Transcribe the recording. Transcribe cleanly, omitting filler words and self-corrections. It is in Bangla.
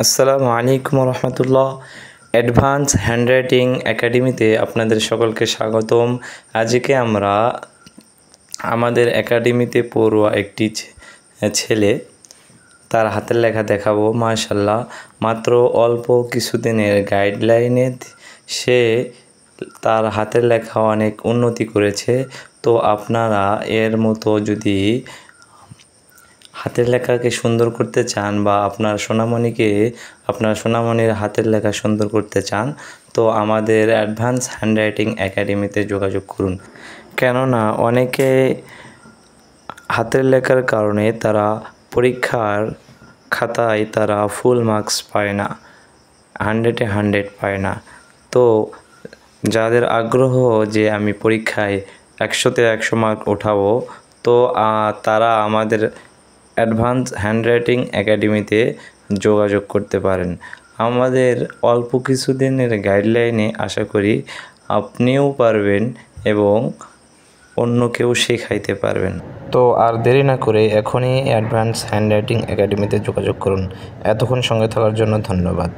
আসসালামু আলাইকুম রহমতুল্লাহ। অ্যাডভান্স হ্যান্ডরাইটিং একাডেমিতে আপনাদের সকলকে স্বাগতম। আজকে আমরা আমাদের একাডেমিতে পড়ুয়া একটি ছেলে তার হাতের লেখা দেখাবো। মাশাআল্লাহ, মাত্র অল্প কিছুদিনের গাইডলাইনে সে তার হাতের লেখা অনেক উন্নতি করেছে। তো আপনারা এর মতো যদি হাতের লেখাকে সুন্দর করতে চান বা আপনার সোনামণির হাতের লেখা সুন্দর করতে চান, তো আমাদের অ্যাডভান্স হ্যান্ডরাইটিং একাডেমিতে যোগাযোগ করুন। কেননা অনেকে হাতের লেখার কারণে তারা পরীক্ষার খাতায় তারা ফুল মার্কস পায় না, 100-এ 100 পায় না। তো যাদের আগ্রহ যে আমি পরীক্ষায় 100-তে 100 মার্ক ওঠাবো, তো তারা আমাদের অ্যাডভান্স হ্যান্ডরাইটিং একাডেমিতে যোগাযোগ করতে পারেন। আমাদের অল্প কিছুদিনের গাইডলাইনে আশা করি আপনিও পারবেন এবং অন্যকেও শেখাইতে পারবেন। তো আর দেরি না করে এখনই অ্যাডভান্স হ্যান্ডরাইটিং একাডেমিতে যোগাযোগ করুন। এতক্ষণ সঙ্গে থাকার জন্য ধন্যবাদ।